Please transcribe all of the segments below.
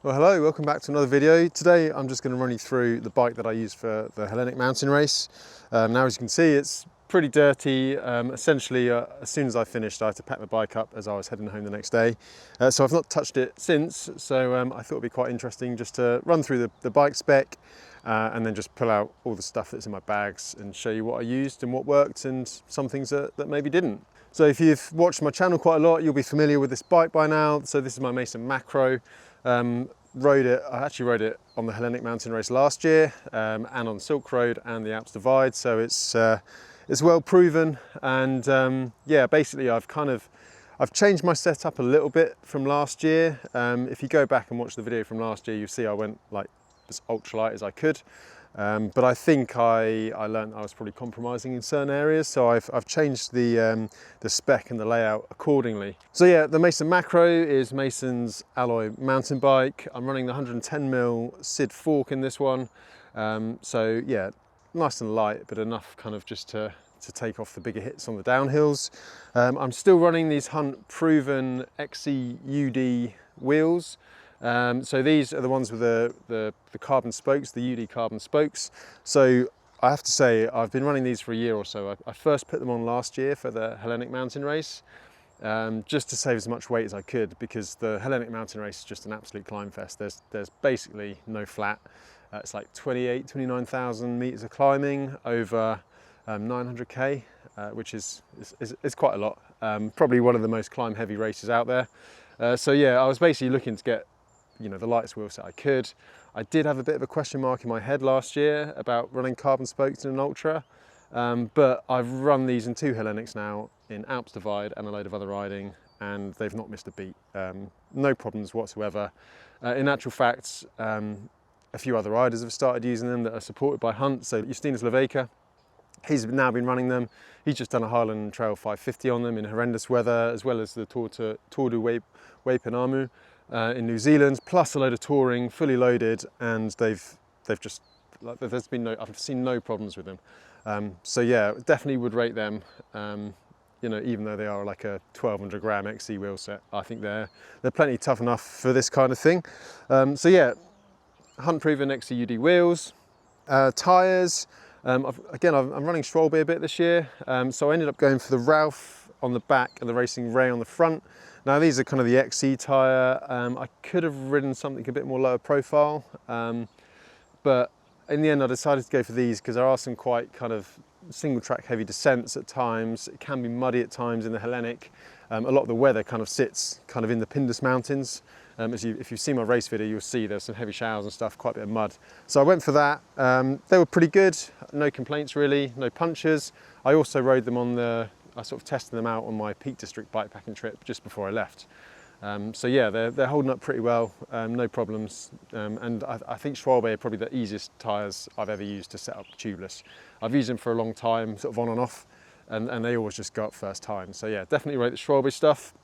Well, hello, welcome back to another video. Today I'm just going to run you through the bike that I use for the Hellenic Mountain Race. Now, as you can see, it's pretty dirty. Essentially, as soon as I finished, I had to pack the bike up as I was heading home the next day. So I've not touched it since, so I thought it'd be quite interesting just to run through the bike spec and then just pull out all the stuff that's in my bags and show you what I used and what worked and some things that maybe didn't. So if you've watched my channel quite a lot, you'll be familiar with this bike by now. So this is my Mason Macro. I actually rode it on the Hellenic Mountain Race last year and on Silk Road and the Alps Divide, so it's well proven. And yeah, basically I've changed my setup a little bit from last year. If you go back and watch the video from last year, you'll see I went like as ultralight as I could. But I think I learned I was probably compromising in certain areas, so I've changed the spec and the layout accordingly. So yeah, the Mason Macro is Mason's alloy mountain bike. I'm running the 110mm SID fork in this one. So yeah, nice and light, but enough kind of just to take off the bigger hits on the downhills. I'm still running these Hunt proven XC UD wheels. So these are the ones with the carbon spokes, the UD carbon spokes. So I have to say, I've been running these for a year or so. I first put them on last year for the Hellenic Mountain Race, just to save as much weight as I could, because the Hellenic Mountain Race is just an absolute climb fest. There's basically no flat. It's like 29,000 meters of climbing over 900k, which is quite a lot. Probably one of the most climb heavy races out there. So yeah, I was basically looking to get the lightest wheel set I could. I did have a bit of a question mark in my head last year about running carbon spokes in an Ultra, but I've run these in 2 Hellenics now, in Alps Divide and a load of other riding, and they've not missed a beat. No problems whatsoever. In actual fact, a few other riders have started using them that are supported by Hunt. So Justinas Levejka, he's now been running them. He's just done a Highland Trail 550 on them in horrendous weather, as well as the Tour du Waipounamu in New Zealand, plus a load of touring, fully loaded, and they've just, like, I've seen no problems with them. So yeah, definitely would rate them. Even though they are like a 1200 gram XC wheel set, I think they're plenty tough enough for this kind of thing. So yeah, Hunt proven XC UD wheels, tyres. I'm running Schwalbe a bit this year, so I ended up going for the Ralph on the back and the Racing Ray on the front. Now these are kind of the XC tyre. I could have ridden something a bit more lower profile, but in the end I decided to go for these because there are some quite kind of single track heavy descents at times. It can be muddy at times in the Hellenic. A lot of the weather kind of sits kind of in the Pindus Mountains. If you've seen my race video, you'll see there's some heavy showers and stuff, quite a bit of mud. So I went for that. They were pretty good, no complaints really, no punctures. I also rode them I sort of tested them out on my Peak District bikepacking trip just before I left. So yeah, they're holding up pretty well, no problems. And I think Schwalbe are probably the easiest tyres I've ever used to set up tubeless. I've used them for a long time, sort of on and off, and they always just go up first time. So yeah, definitely rate the Schwalbe stuff.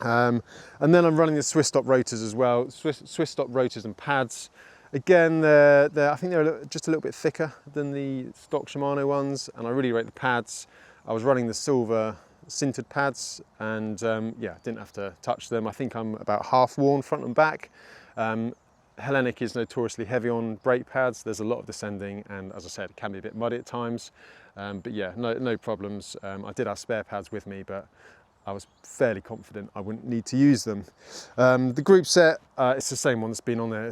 And then I'm running the Swiss stop rotors as well, Swiss stop rotors and pads. Again, I think they're just a little bit thicker than the stock Shimano ones, and I really rate the pads. I was running the silver sintered pads, and yeah, didn't have to touch them. I think I'm about half worn front and back. Hellenic is notoriously heavy on brake pads. There's a lot of descending, and as I said, it can be a bit muddy at times. But yeah, no problems. I did have spare pads with me, but I was fairly confident I wouldn't need to use them. The group set, it's the same one that's been on there.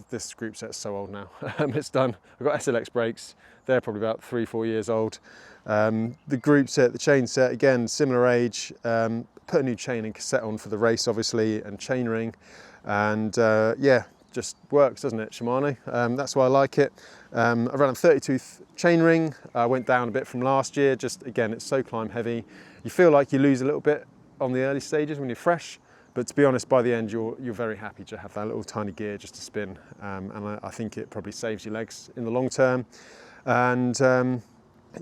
This group set's so old now. It's done. I've got SLX brakes. They're probably about 3-4 years old. The group set, the chain set, again, similar age. Put a new chain and cassette on for the race, obviously, and chain ring. And yeah, just works, doesn't it, Shimano? That's why I like it. I ran a 32th chain ring. I went down a bit from last year. Just, again, it's so climb heavy. You feel like you lose a little bit on the early stages when you're fresh, but to be honest, by the end, you're very happy to have that little tiny gear just to spin. And I think it probably saves your legs in the long term. And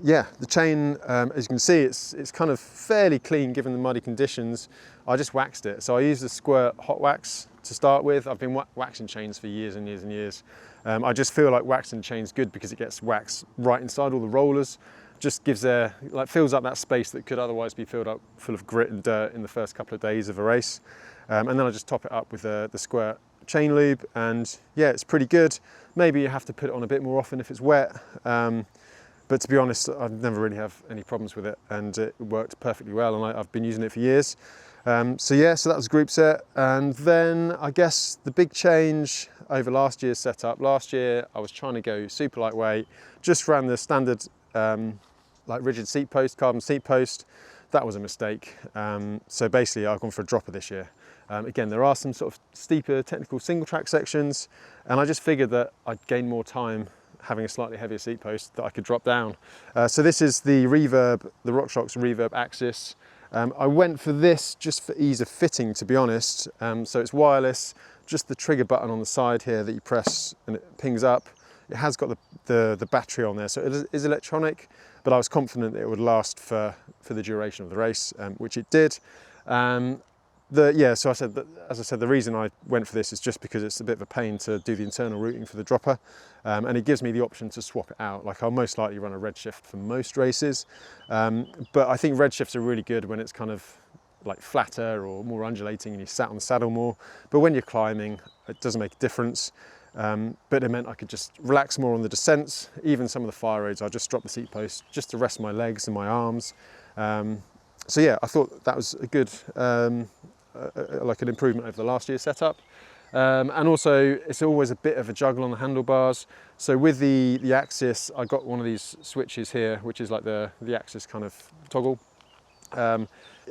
yeah, the chain, as you can see, it's kind of fairly clean given the muddy conditions. I just waxed it. So I used the Squirt hot wax to start with. I've been waxing chains for years and years and years. I just feel like waxing chains good because it gets wax right inside all the rollers. Just gives fills up that space that could otherwise be filled up full of grit and dirt in the first couple of days of a race. And then I just top it up with the Squirt chain lube, and yeah, it's pretty good. Maybe you have to put it on a bit more often if it's wet, but to be honest, I've never really have any problems with it, and it worked perfectly well, and I've been using it for years. So yeah, so that was group set. And then I guess the big change over last year's setup. Last year I was trying to go super lightweight, just ran the standard like rigid seat post, carbon seat post. That was a mistake. So basically I've gone for a dropper this year. Again, there are some sort of steeper technical single track sections, and I just figured that I'd gain more time having a slightly heavier seat post that I could drop down. So this is the Reverb, the RockShox Reverb Axis. I went for this just for ease of fitting, to be honest. So it's wireless, just the trigger button on the side here that you press and it pings up. It has got the battery on there, so it is electronic, but I was confident that it would last for the duration of the race, which it did. So as I said, the reason I went for this is just because it's a bit of a pain to do the internal routing for the dropper, and it gives me the option to swap it out. Like, I'll most likely run a redshift for most races, but I think redshifts are really good when it's kind of like flatter or more undulating and you sat on the saddle more. But when you're climbing, it doesn't make a difference. But it meant I could just relax more on the descents. Even some of the fire roads, I just drop the seat post just to rest my legs and my arms. So yeah, I thought that was a good, like an improvement over the last year's setup. And also it's always a bit of a juggle on the handlebars. So with the Axis, I got one of these switches here, which is like the Axis kind of toggle.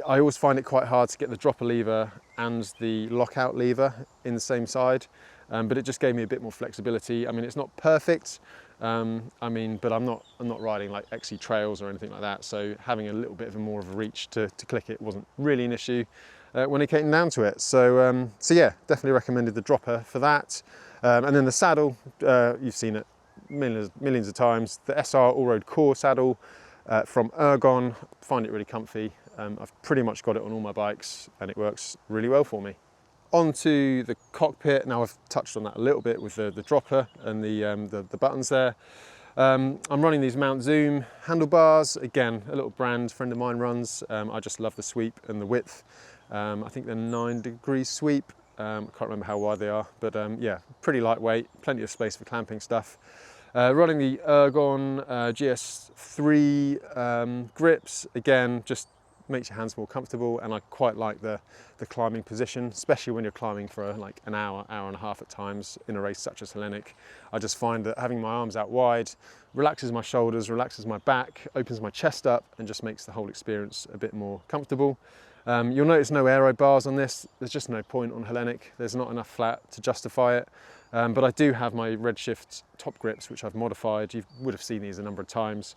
I always find it quite hard to get the dropper lever and the lockout lever in the same side, but it just gave me a bit more flexibility. I mean, it's not perfect, but I'm not riding like XC trails or anything like that, so having a little bit of more of a reach to click it wasn't really an issue when it came down to it. So yeah, definitely recommended the dropper for that. And then the saddle, you've seen it millions of times. The SR All-Road Core saddle from Ergon, find it really comfy. I've pretty much got it on all my bikes and it works really well for me. Onto the cockpit. Now, I've touched on that a little bit with the dropper and the buttons there. I'm running these Mount Zoom handlebars. Again, a little brand friend of mine runs. I just love the sweep and the width. I think they're 9-degree sweep. I can't remember how wide they are, but yeah, pretty lightweight, plenty of space for clamping stuff. Running the Ergon GS3 grips. Again, just makes your hands more comfortable, and I quite like the climbing position, especially when you're climbing for like an hour and a half at times in a race such as Hellenic. I just find that having my arms out wide relaxes my shoulders, relaxes my back, opens my chest up, and just makes the whole experience a bit more comfortable. You'll notice no aero bars on this. There's just no point on Hellenic. There's not enough flat to justify it. But I do have my Redshift top grips, which I've modified. You would have seen these a number of times.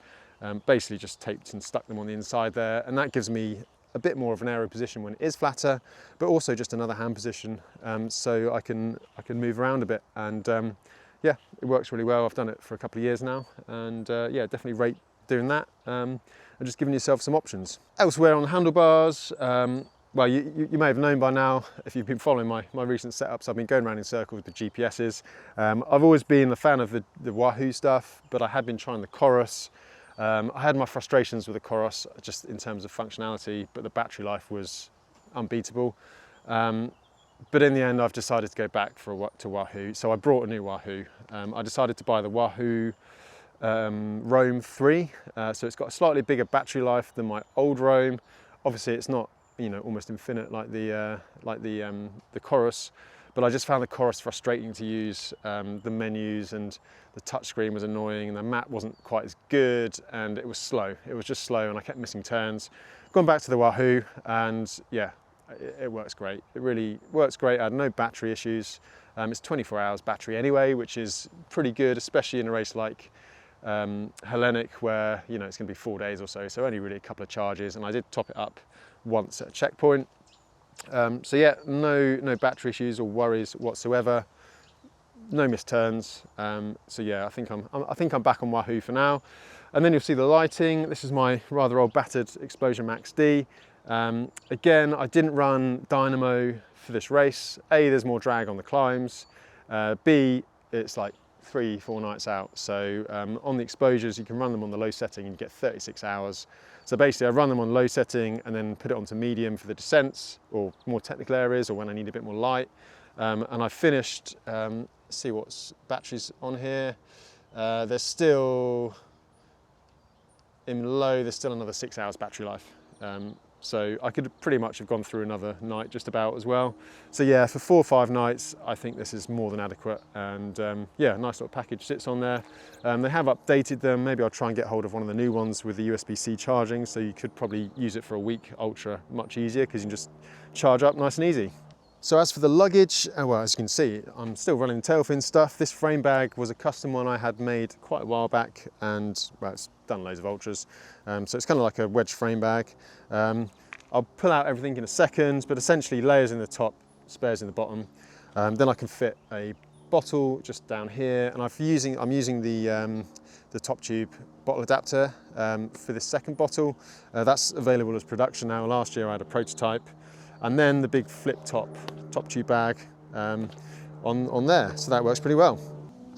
Basically just taped and stuck them on the inside there, and that gives me a bit more of an aero position when it is flatter, but also just another hand position, so I can move around a bit. And yeah, it works really well. I've done it for a couple of years now, and yeah, definitely rate doing that, and just giving yourself some options. Elsewhere on the handlebars, well, you may have known by now, if you've been following my recent setups, I've been going around in circles with GPSs. I've always been a fan of the Wahoo stuff, but I had been trying the Chorus. I had my frustrations with the Chorus just in terms of functionality, but the battery life was unbeatable. But in the end, I've decided to go back to Wahoo. So I brought a new Wahoo. I decided to buy the Wahoo Roam 3. So it's got a slightly bigger battery life than my old Roam. Obviously, it's not, you know, almost infinite like the Chorus. But I just found the Chorus frustrating to use. The menus and the touchscreen was annoying, and the map wasn't quite as good, and it was slow. It was just slow, and I kept missing turns. Gone back to the Wahoo, and yeah, it works great. It really works great. I had no battery issues. It's 24 hours battery anyway, which is pretty good, especially in a race like Hellenic, where, you know, it's going to be 4 days or so, so only really a couple of charges, and I did top it up once at a checkpoint. So yeah, no battery issues or worries whatsoever. No missed turns. So yeah, I think I'm back on Wahoo for now. And then you'll see the lighting. This is my rather old battered Exposure Max D. Again, I didn't run dynamo for this race. A, there's more drag on the climbs. B, it's like 3-4 nights out. So on the exposures, you can run them on the low setting and you get 36 hours. So basically I run them on low setting and then put it onto medium for the descents or more technical areas, or when I need a bit more light. and I finished, see what's batteries on here. There's still, in low, there's still another 6 hours battery life. So I could pretty much have gone through another night just about as well. So yeah, for 4 or 5 nights, I think this is more than adequate. And yeah, nice little package sits on there. They have updated them. Maybe I'll try and get hold of one of the new ones with the USB-C charging. So you could probably use it for a week, Ultra, much easier because you can just charge up nice and easy. So as for the luggage, well, as you can see, I'm still running the tailfin stuff. This frame bag was a custom one I had made quite a while back, and well, it's done loads of ultras. So it's kind of like a wedge frame bag. I'll pull out everything in a second, but essentially layers in the top, spares in the bottom. Then I can fit a bottle just down here, and I'm using the top tube bottle adapter for this second bottle. That's available as production now. Last year I had a prototype. And then the big flip top tube bag on there, so that works pretty well.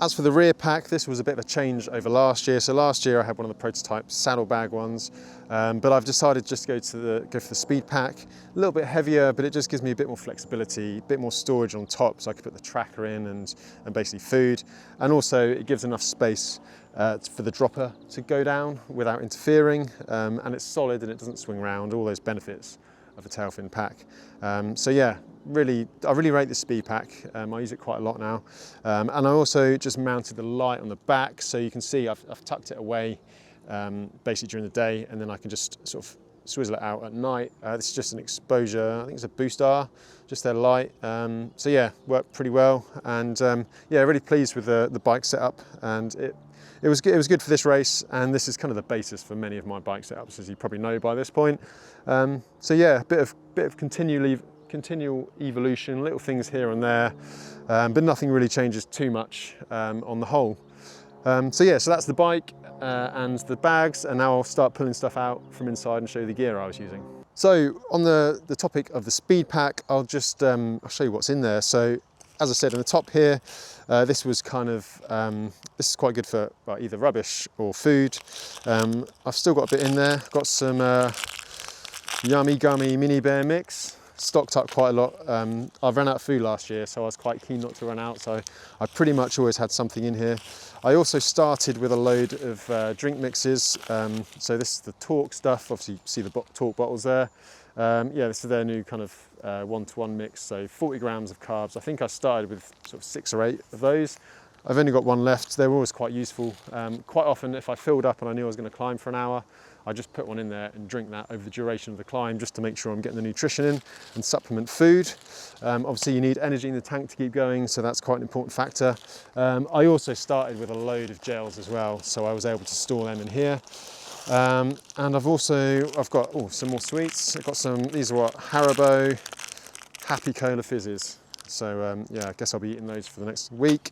As for the rear pack, this was a bit of a change over last year. So last year I had one of the prototype saddlebag ones, but I've decided just to go for the speed pack. A little bit heavier, but it just gives me a bit more flexibility, a bit more storage on top, so I can put the tracker in and basically food. And also it gives enough space for the dropper to go down without interfering, and it's solid and it doesn't swing around, all those benefits of a tailfin pack. So yeah, I really rate the speed pack. I use it quite a lot now. And I also just mounted the light on the back, so you can see I've tucked it away basically during the day, and then I can just sort of swizzle it out at night. This is just an exposure, I think it's a boost R, just their light. So yeah, worked pretty well, and yeah, really pleased with the bike setup, and it was good for this race, and this is kind of the basis for many of my bike setups, as you probably know by this point. So yeah, a bit of continual evolution, little things here and there, but nothing really changes too much on the whole. So yeah, so that's the bike and the bags, and now I'll start pulling stuff out from inside and show you the gear I was using. So on the topic of the speed pack, I'll just I'll show you what's in there. So as I said, in the top here, this was kind of, this is quite good for either rubbish or food. I've still got a bit in there. Got some Yummy Gummy Mini Bear Mix, stocked up quite a lot. I've ran out of food last year, so I was quite keen not to run out, so I pretty much always had something in here. I also started with a load of drink mixes. So this is the Torque stuff, obviously you see the Torque bottles there. Yeah, this is their new kind of 1-to-1 mix, so 40 grams of carbs. I think I started with sort of 6 or 8 of those. I've only got one left. They were always quite useful. Quite often, if I filled up and I knew I was going to climb for an hour, I just put one in there and drink that over the duration of the climb, just to make sure I'm getting the nutrition in and supplement food. Obviously you need energy in the tank to keep going, so that's quite an important factor. I also started with a load of gels as well, so I was able to store them in here. And I've got some more sweets. I've got some, these are Haribo Happy Cola Fizzes. So yeah, I guess I'll be eating those for the next week.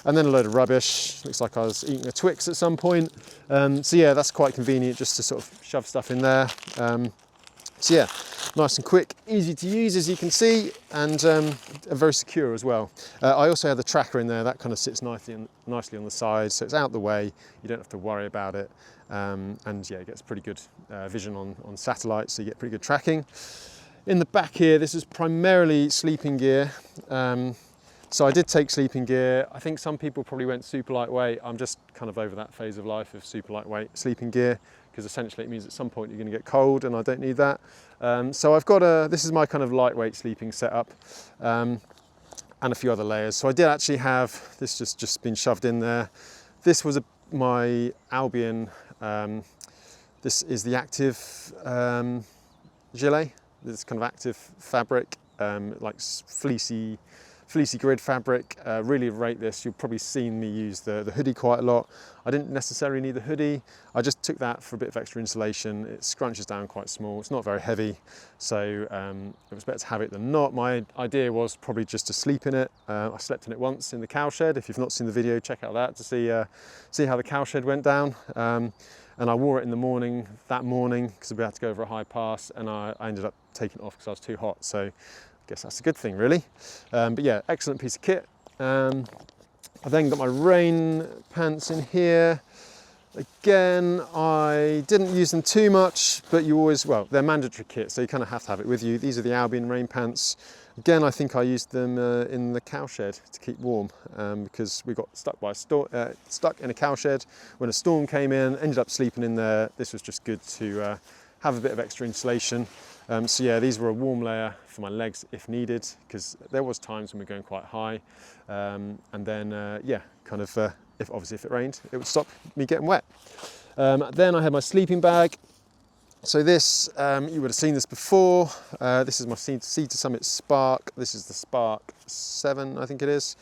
And then a load of rubbish. Looks like I was eating a Twix at some point. So yeah, that's quite convenient just to sort of shove stuff in there. So yeah, nice and quick, easy to use as you can see, and very secure as well. I also have the tracker in there. That kind of sits nicely on the side, so it's out the way. You don't have to worry about it. And yeah, it gets pretty good vision on satellite, so you get pretty good tracking. In the back here, this is primarily sleeping gear. So I did take sleeping gear. I think some people probably went super lightweight. I'm just kind of over that phase of life of super lightweight sleeping gear, because essentially it means at some point you're going to get cold, and I don't need that. So I've got this is my kind of lightweight sleeping setup, and a few other layers. So I did actually have this just been shoved in there. This was my Albion. This is the active gilet. This kind of active fabric, like fleecy grid fabric. Really rate this. You've probably seen me use the hoodie quite a lot. I didn't necessarily need the hoodie. I just took that for a bit of extra insulation. It scrunches down quite small. It's not very heavy, so it was better to have it than not. My idea was probably just to sleep in it. I slept in it once in the cowshed. If you've not seen the video, check out that to see how the cowshed went down. And I wore it in the morning, that morning, because we had to go over a high pass, and I ended up taking it off because I was too hot. So I guess that's a good thing, really. But yeah, excellent piece of kit. I've then got my rain pants in here. Again, I didn't use them too much, but you always, well, they're mandatory kit, so you kind of have to have it with you. These are the Albion rain pants. Again, I think I used them in the cowshed to keep warm because we got stuck stuck in a cowshed when a storm came in, ended up sleeping in there. This was just good to have a bit of extra insulation. So yeah, these were a warm layer for my legs if needed, because there was times when we were going quite high. And then, yeah, kind of, obviously if it rained, it would stop me getting wet. Then I had my sleeping bag. So this, you would have seen this before. This is my Sea to Summit Spark. This is the Spark 7, I think it is.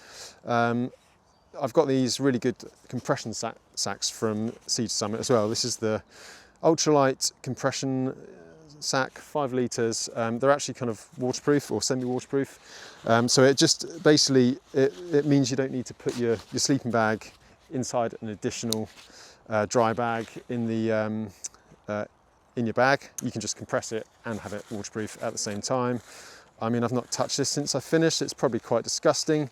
I've got these really good compression sacks from Sea to Summit as well. This is the ultralight compression sack, 5 litres. They're actually kind of waterproof or semi-waterproof. So it just basically, it means you don't need to put your sleeping bag inside an additional dry bag in your bag. You can just compress it and have it waterproof at the same time. I mean, I've not touched this since I finished. It's probably quite disgusting.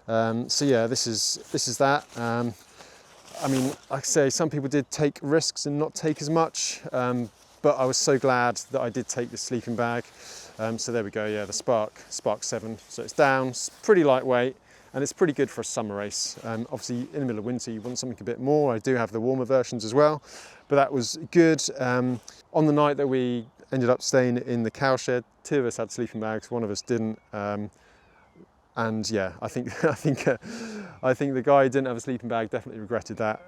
So yeah, this is that. I mean, like I say, some people did take risks and not take as much, but I was so glad that I did take the sleeping bag. So there we go, yeah, the Spark 7. So it's down, it's pretty lightweight, and it's pretty good for a summer race. Obviously, in the middle of winter, you want something a bit more. I do have the warmer versions as well, but that was good. On the night that we ended up staying in the cowshed, 2 of us had sleeping bags, 1 of us didn't. And yeah, I think the guy who didn't have a sleeping bag definitely regretted that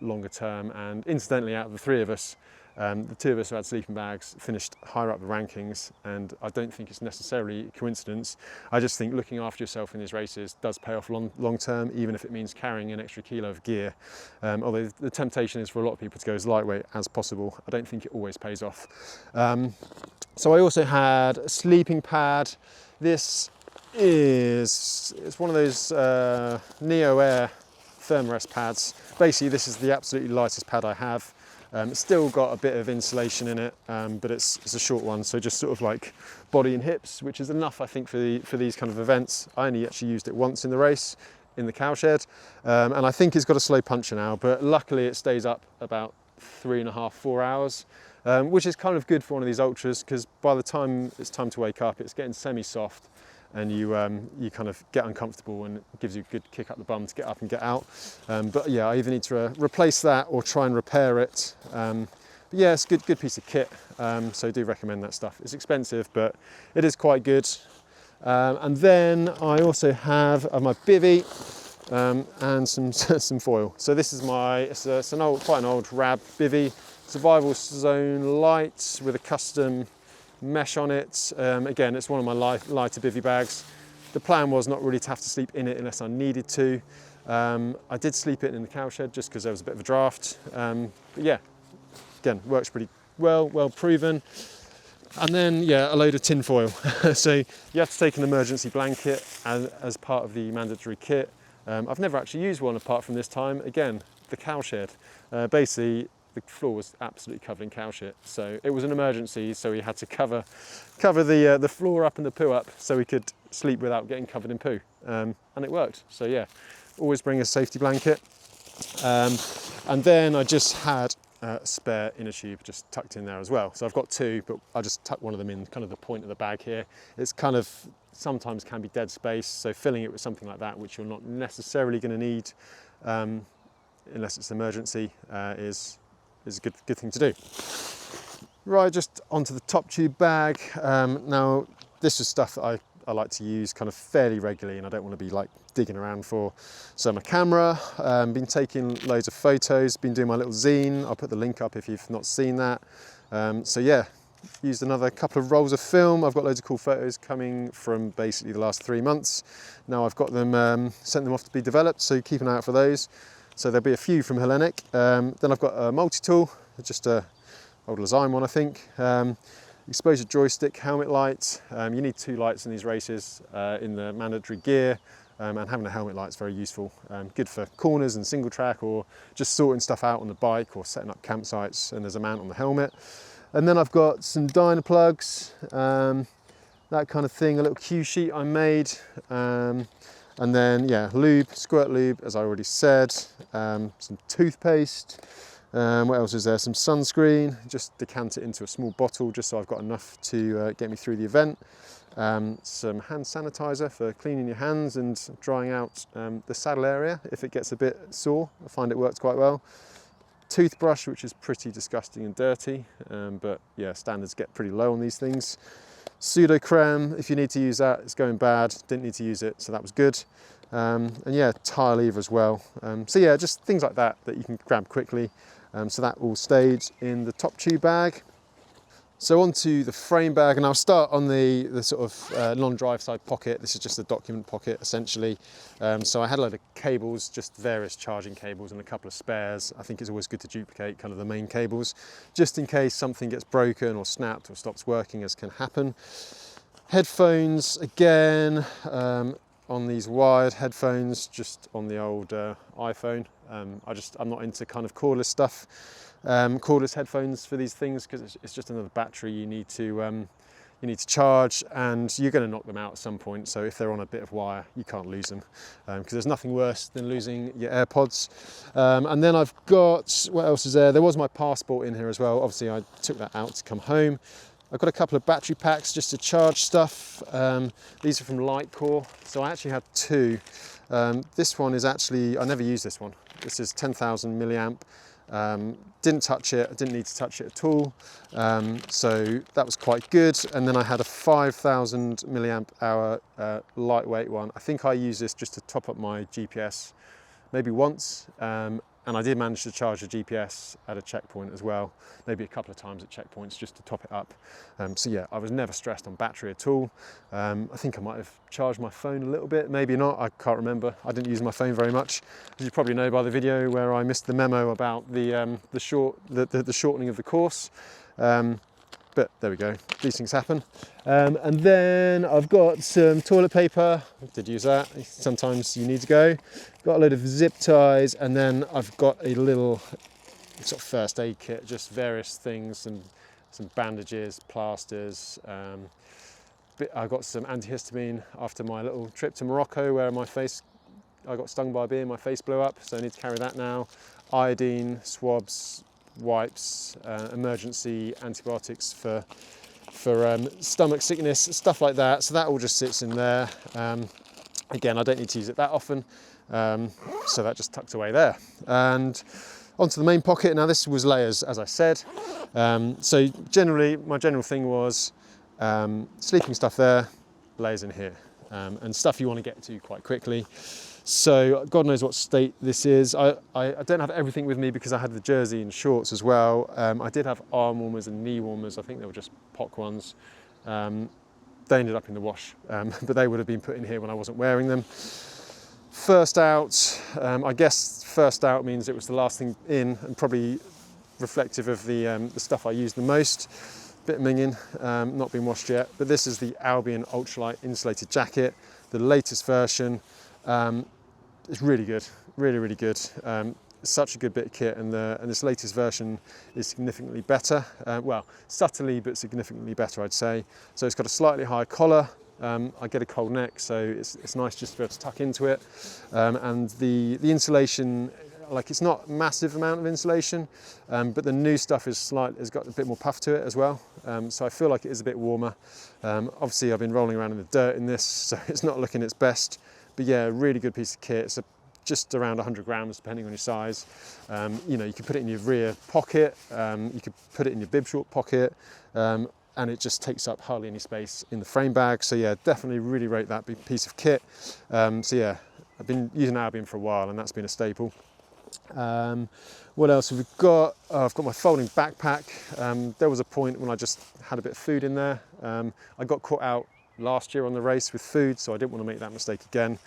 longer term. And incidentally, out of the 3 of us, the 2 of us who had sleeping bags finished higher up the rankings, and I don't think it's necessarily a coincidence. I just think looking after yourself in these races does pay off long term, even if it means carrying an extra kilo of gear. Although the temptation is for a lot of people to go as lightweight as possible, I don't think it always pays off. So I also had a sleeping pad. It's one of those Neo Air Thermarest pads. Basically, this is the absolutely lightest pad I have. It's still got a bit of insulation in it, but it's a short one, so just sort of like body and hips, which is enough, I think, for these kind of events. I only actually used it once in the race, in the cowshed, and I think it's got a slow puncher now, but luckily it stays up about 3.5 to 4 hours, which is kind of good for one of these ultras, because by the time it's time to wake up, it's getting semi-soft, and you kind of get uncomfortable, and it gives you a good kick up the bum to get up and get out. But yeah, I either need to replace that or try and repair it. But yeah, it's a good piece of kit, so I do recommend that stuff. It's expensive, but it is quite good. And then I also have my bivvy and some foil. So this is it's quite an old Rab bivvy, Survival Zone Light with a custom mesh on it. Again, it's one of my lighter bivvy bags. The plan was not really to have to sleep in it unless I needed to. I did sleep it in the cowshed just because there was a bit of a draft. But yeah, again, works pretty well proven. And then, yeah, a load of tin foil. So you have to take an emergency blanket as part of the mandatory kit. I've never actually used one apart from this time. Again, the cowshed. Basically, the floor was absolutely covered in cow shit, so it was an emergency, so we had to cover the floor up and the poo up so we could sleep without getting covered in poo, and it worked. So yeah, always bring a safety blanket. And then I just had a spare inner tube just tucked in there as well. So I've got 2, but I just tucked one of them in kind of the point of the bag here. It's kind of sometimes can be dead space, so filling it with something like that, which you're not necessarily going to need unless it's an emergency, is a good thing to do. Right, just onto the top tube bag. Now, this is stuff that I like to use kind of fairly regularly, and I don't want to be like digging around for. So my camera, been taking loads of photos, been doing my little zine. I'll put the link up if you've not seen that. So yeah, used another couple of rolls of film. I've got loads of cool photos coming from basically the last 3 months. Now I've got them, sent them off to be developed, so keep an eye out for those. So there'll be a few from Hellenic. Then I've got a multi-tool, just a old Lazime one, I think. Exposure joystick, helmet light. You need 2 lights in these races in the mandatory gear, and having a helmet light is very useful. Good for corners and single track, or just sorting stuff out on the bike or setting up campsites, and there's a mount on the helmet. And then I've got some dyno plugs, that kind of thing, a little cue sheet I made. And then, yeah, lube, squirt lube, as I already said, some toothpaste. What else is there? Some sunscreen, just decant it into a small bottle just so I've got enough to get me through the event. Some hand sanitizer for cleaning your hands and drying out the saddle area if it gets a bit sore. I find it works quite well. Toothbrush, which is pretty disgusting and dirty, but yeah, standards get pretty low on these things. Pseudo creme, if you need to use that, it's going bad, didn't need to use it, so that was good. And yeah, tire lever as well. So yeah, just things like that that you can grab quickly. So that all stayed in the top tube bag. So onto the frame bag, and I'll start on the sort of non-drive side pocket. This is just a document pocket essentially. So I had a load of cables, just various charging cables and a couple of spares. I think it's always good to duplicate kind of the main cables, just in case something gets broken or snapped or stops working, as can happen. Headphones, again, on these wired headphones, just on the old iPhone. I'm not into kind of cordless stuff. Cordless headphones for these things because it's just another battery you need to charge, and you're going to knock them out at some point. So if they're on a bit of wire, you can't lose them, because there's nothing worse than losing your AirPods. And then I've got, what else is there? There was my passport in here as well. Obviously I took that out to come home. I've got a couple of battery packs just to charge stuff. These are from Lightcore, so I actually had two. This one is actually, I never used this one. This is 10,000 milliamp. Didn't touch it, I didn't need to touch it at all, so that was quite good. And then I had a 5,000 milliamp hour lightweight one. I think I used this just to top up my GPS maybe once, and I did manage to charge the GPS at a checkpoint as well, maybe a couple of times at checkpoints just to top it up. So yeah, I was never stressed on battery at all. I think I might have charged my phone a little bit, maybe not, I can't remember. I didn't use my phone very much, as you probably know by the video where I missed the memo about the shortening of the course. But there we go, these things happen. And then I've got some toilet paper, I did use that, sometimes you need to go. Got a load of zip ties, and then I've got a little sort of first aid kit, just various things, and some bandages, plasters. I got some antihistamine after my little trip to Morocco where I got stung by a bee and my face blew up, so I need to carry that now. Iodine, swabs, wipes, emergency antibiotics for stomach sickness, stuff like that. So that all just sits in there. Again, I don't need to use it that often, so that just tucked away there. And onto the main pocket. Now this was layers, as I said. So generally, my general thing was sleeping stuff there, layers in here, and stuff you want to get to quite quickly. So God knows what state this is. I don't have everything with me because I had the jersey and shorts as well. I did have arm warmers and knee warmers. I think they were just POC ones. They ended up in the wash, but they would have been put in here when I wasn't wearing them. First out, I guess first out means it was the last thing in, and probably reflective of the stuff I used the most. Bit of minging, not been washed yet, but this is the Albion Ultralight Insulated Jacket, the latest version. It's really good, really good. It's such a good bit of kit, and this latest version is significantly better. Well, subtly but significantly better, I'd say. So it's got a slightly higher collar. I get a cold neck, so it's nice just to be able to tuck into it. And the insulation, like, it's not a massive amount of insulation, but the new stuff has got a bit more puff to it as well. So I feel like it is a bit warmer. Obviously, I've been rolling around in the dirt in this, so it's not looking its best. But yeah, really good piece of kit. It's just around 100 grams, depending on your size. You know, you could put it in your rear pocket, you could put it in your bib short pocket, and it just takes up hardly any space in the frame bag. So yeah, definitely really rate that piece of kit. So yeah, I've been using Albion for a while, and that's been a staple. What else have we got? Oh, I've got my folding backpack. There was a point when I just had a bit of food in there. I got caught out last year on the race with food, so I didn't want to make that mistake again.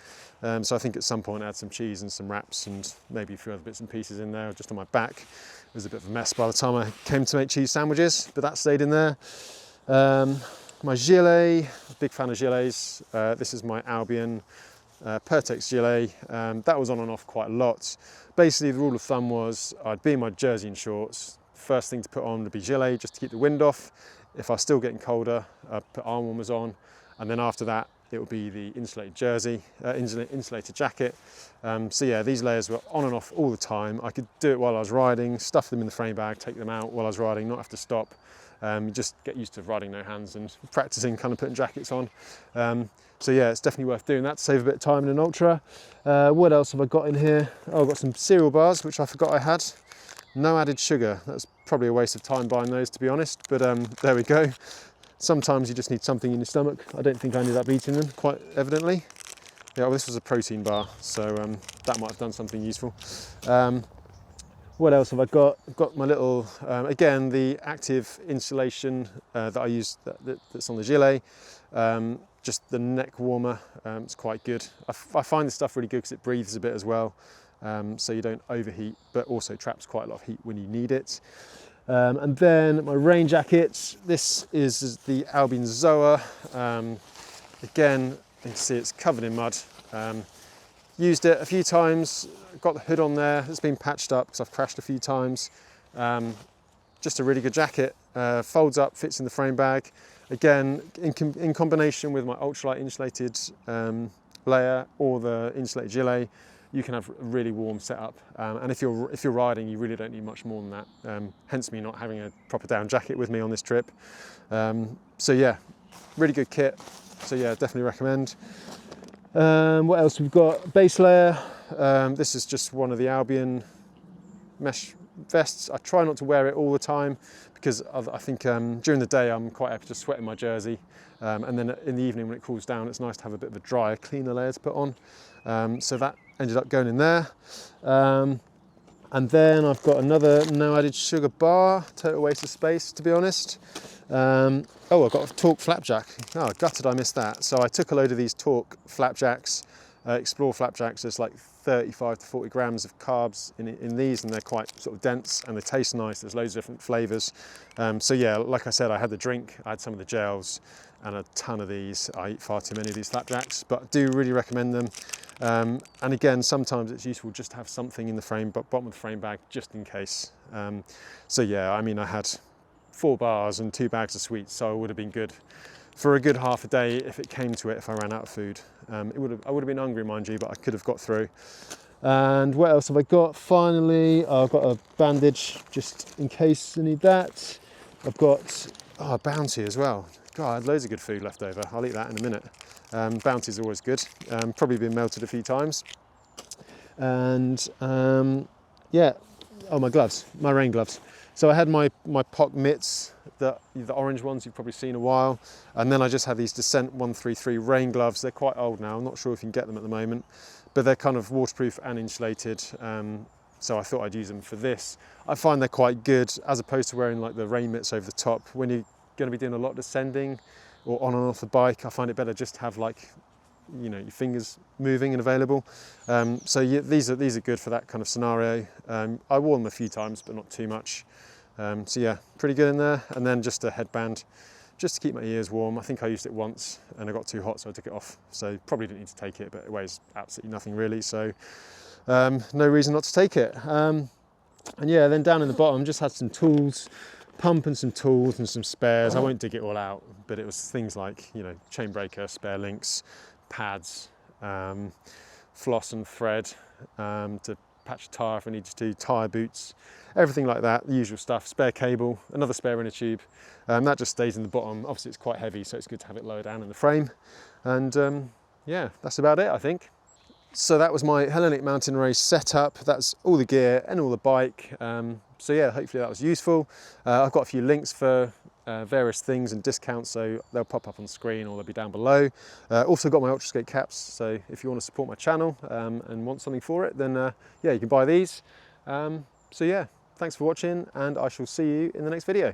So I think at some point I had some cheese and some wraps and maybe a few other bits and pieces in there just on my back. It was a bit of a mess by the time I came to make cheese sandwiches, but that stayed in there. My gilet, big fan of gilets. This is my Albion Pertex gilet. That was on and off quite a lot. Basically, the rule of thumb was I'd be in my jersey and shorts. First thing to put on would be gilet, just to keep the wind off. If I was still getting colder, I'd put arm warmers on. And then after that, it will be the insulated jersey, insulated jacket. So yeah, these layers were on and off all the time. I could do it while I was riding, stuff them in the frame bag, take them out while I was riding, not have to stop. You just get used to riding no hands and practicing kind of putting jackets on. So yeah, it's definitely worth doing that to save a bit of time in an ultra. What else have I got in here? Oh, I've got some cereal bars, which I forgot I had. No added sugar. That's probably a waste of time buying those, to be honest, but there we go. Sometimes you just need something in your stomach. I don't think I ended up eating them, quite evidently. Yeah, well, this was a protein bar, so that might have done something useful. What else have I got? I've got my little, again, the active insulation that I use that's on the gilet. Just the neck warmer, it's quite good. I find this stuff really good because it breathes a bit as well, so you don't overheat, but also traps quite a lot of heat when you need it. And then my rain jacket, this is the Albion Zoa. Again, you can see it's covered in mud. Used it a few times, got the hood on there, it's been patched up because I've crashed a few times. Just a really good jacket, folds up, fits in the frame bag. Again, in combination with my ultralight insulated layer or the insulated gilet, you can have a really warm setup. And if you're riding, you really don't need much more than that. Hence me not having a proper down jacket with me on this trip. So yeah, really good kit. So yeah, definitely recommend. What else we've got? Base layer. This is just one of the Albion mesh vests. I try not to wear it all the time because I think during the day I'm quite happy to sweat in my jersey, and then in the evening when it cools down, it's nice to have a bit of a drier, cleaner layer to put on. So that ended up going in there. And then I've got another no added sugar bar, total waste of space, to be honest. Oh, I've got a Torque flapjack. Oh, gutted I missed that. So I took a load of these Torque flapjacks, Explore flapjacks. There's like 35 to 40 grams of carbs in these, and they're quite sort of dense and they taste nice. There's loads of different flavors. So yeah, like I said, I had the drink, I had some of the gels and a ton of these. I eat far too many of these flapjacks, but I do really recommend them. And again, sometimes it's useful just to have something in the frame, bottom of the frame bag, just in case. So yeah, I mean, I had 4 bars and 2 bags of sweets, so I would have been good for a good half a day if it came to it, if I ran out of food. I would have been hungry, mind you, but I could have got through. And what else have I got? Finally, I've got a bandage just in case I need that. I've got a Bounty as well. God, I had loads of good food left over. I'll eat that in a minute. Bounty's always good. Probably been melted a few times. And yeah, oh, my gloves, my rain gloves. So I had my POC mitts, the orange ones you've probably seen a while, and then I just had these Descent 133 rain gloves. They're quite old now, I'm not sure if you can get them at the moment, but they're kind of waterproof and insulated, so I thought I'd use them for this. I find they're quite good, as opposed to wearing like the rain mitts over the top. When you're going to be doing a lot of descending or on and off the bike, I find it better just to have, like, you know, your fingers moving and available. So yeah, these are good for that kind of scenario. I wore them a few times, but not too much. So yeah, pretty good in there. And then just a headband, just to keep my ears warm. I think I used it once and I got too hot, so I took it off. So probably didn't need to take it, but it weighs absolutely nothing really. So no reason not to take it. And yeah, then down in the bottom, just had some tools, pump and some tools and some spares. I won't dig it all out, but it was things like, you know, chain breaker, spare links, pads, floss and thread to patch a tyre if I needed to, tyre boots, everything like that, the usual stuff, spare cable, another spare inner tube. That just stays in the bottom. Obviously it's quite heavy, so it's good to have it lower down in the frame. And yeah, that's about it, I think. So that was my Hellenic Mountain Race setup. That's all the gear and all the bike. So yeah, hopefully that was useful. I've got a few links for various things and discounts, so they'll pop up on the screen or they'll be down below. Also got my ULTRASCAPE caps, so if you want to support my channel and want something for it, then yeah, you can buy these. So yeah, thanks for watching, and I shall see you in the next video.